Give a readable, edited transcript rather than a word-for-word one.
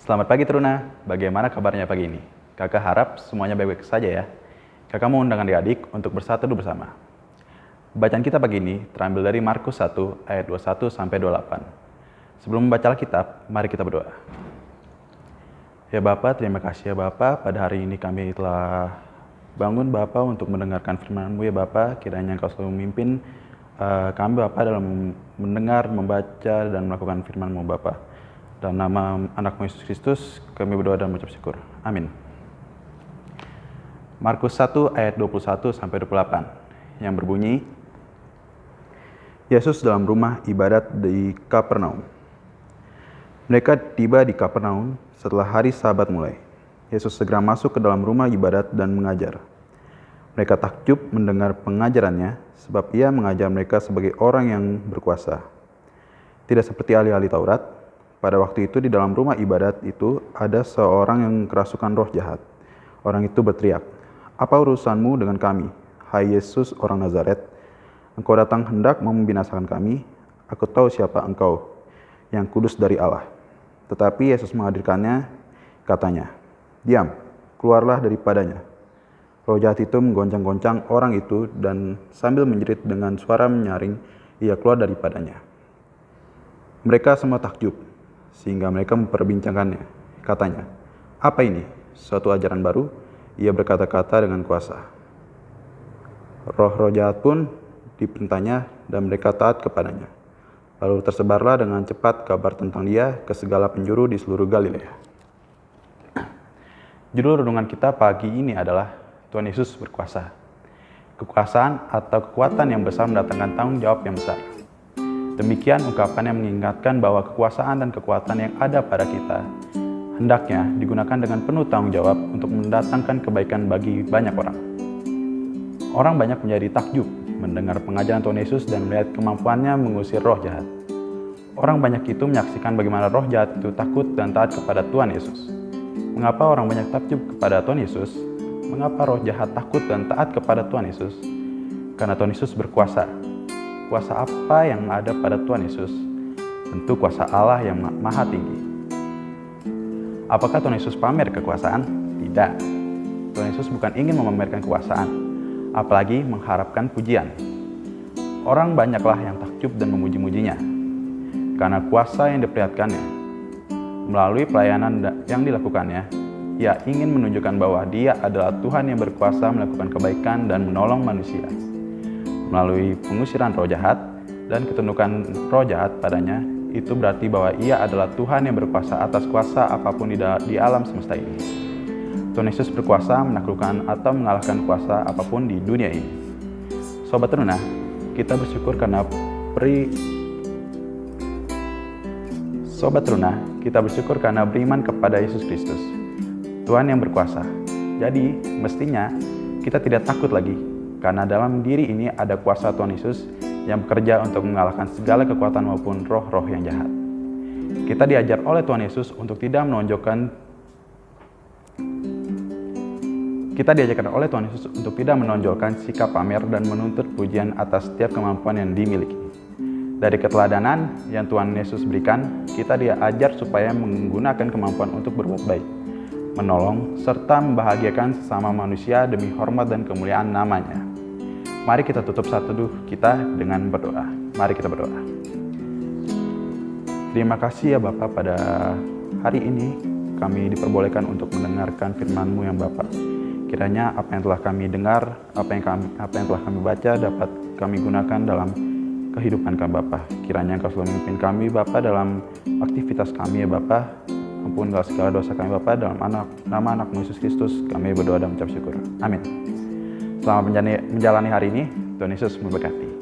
Selamat pagi Teruna, bagaimana kabarnya pagi ini? Kakak harap semuanya baik-baik saja ya. Kakak mau undang adik-adik untuk bersatu bersama. Bacaan kita pagi ini terambil dari Markus 1 ayat 21 sampai 28. Sebelum membaca Alkitab, mari kita berdoa. Ya Bapa, terima kasih ya Bapa, pada hari ini kami telah bangun Bapa untuk mendengarkan firman-Mu ya Bapa. Kiranya Engkau selalu memimpin kami Bapa dalam mendengar, membaca, dan melakukan firman-Mu Bapa. Dalam nama anak-Mu Yesus Kristus, kami berdoa dan mengucap syukur. Amin. Markus 1 ayat 21 sampai 28 yang berbunyi, Yesus dalam rumah ibadat di Kapernaum. Mereka tiba di Kapernaum setelah hari Sabat mulai. Yesus segera masuk ke dalam rumah ibadat dan mengajar. Mereka takjub mendengar pengajarannya, sebab ia mengajar mereka sebagai orang yang berkuasa. Tidak seperti ahli-ahli Taurat. Pada waktu itu di dalam rumah ibadat itu ada seorang yang kerasukan roh jahat. Orang itu berteriak, "Apa urusanmu dengan kami, hai Yesus orang Nazaret? Engkau datang hendak membinasakan kami. Aku tahu siapa engkau, yang kudus dari Allah." Tetapi Yesus menghadirkannya, katanya, "Diam, keluarlah daripadanya." Roh jahat itu menggoncang-goncang orang itu dan sambil menjerit dengan suara menyaring, ia keluar daripadanya. Mereka semua takjub, sehingga mereka memperbincangkannya. Katanya, "Apa ini? Suatu ajaran baru?" Ia berkata-kata dengan kuasa. Roh-roh jahat pun diperintahnya dan mereka taat kepadanya. Lalu tersebarlah dengan cepat kabar tentang dia ke segala penjuru di seluruh Galilea. Judul renungan kita pagi ini adalah Tuhan Yesus berkuasa. Kekuasaan atau kekuatan yang besar mendatangkan tanggung jawab yang besar. Demikian ungkapan yang mengingatkan bahwa kekuasaan dan kekuatan yang ada pada kita hendaknya digunakan dengan penuh tanggung jawab untuk mendatangkan kebaikan bagi banyak orang. Orang banyak menjadi takjub mendengar pengajaran Tuhan Yesus dan melihat kemampuannya mengusir roh jahat. Orang banyak itu menyaksikan bagaimana roh jahat itu takut dan taat kepada Tuhan Yesus. Mengapa orang banyak takjub kepada Tuhan Yesus? Mengapa roh jahat takut dan taat kepada Tuhan Yesus? Karena Tuhan Yesus berkuasa. Kuasa apa yang ada pada Tuhan Yesus? Tentu kuasa Allah yang maha tinggi. Apakah Tuhan Yesus pamer kekuasaan? Tidak. Tuhan Yesus bukan ingin memamerkan kekuasaan, apalagi mengharapkan pujian. Orang banyaklah yang takjub dan memuji-mujinya, karena kuasa yang diperlihatkannya. Melalui pelayanan yang dilakukannya, ia ingin menunjukkan bahwa dia adalah Tuhan yang berkuasa melakukan kebaikan dan menolong manusia. Melalui pengusiran roh jahat dan ketundukan roh jahat padanya, itu berarti bahwa ia adalah Tuhan yang berkuasa atas kuasa apapun di alam semesta ini. Tuhan Yesus berkuasa menaklukkan atau mengalahkan kuasa apapun di dunia ini. Sobat Teruna, kita bersyukur karena beriman kepada Yesus Kristus, Tuhan yang berkuasa. Jadi, mestinya kita tidak takut lagi, karena dalam diri ini ada kuasa Tuhan Yesus yang bekerja untuk mengalahkan segala kekuatan maupun roh-roh yang jahat. Kita diajar oleh Tuhan Yesus untuk tidak menonjolkan sikap pamer dan menuntut pujian atas setiap kemampuan yang dimiliki. Dari keteladanan yang Tuhan Yesus berikan, kita diajar supaya menggunakan kemampuan untuk berbuat baik, menolong, serta membahagiakan sesama manusia demi hormat dan kemuliaan namanya. Mari kita tutup saat teduh kita dengan berdoa. Mari kita berdoa. Terima kasih ya Bapa, pada hari ini kami diperbolehkan untuk mendengarkan firman-Mu yang Bapa. Kiranya apa yang telah kami dengar, apa yang telah kami baca dapat kami gunakan dalam kehidupan kami Bapa. Kiranya Engkau selalu memimpin kami Bapa dalam aktivitas kami ya Bapa. Ampunilah segala dosa kami Bapa, dalam nama anak-Mu Yesus Kristus kami berdoa dan mengucap syukur. Amin. Selamat menjalani hari ini. Tuhan Yesus memberkati.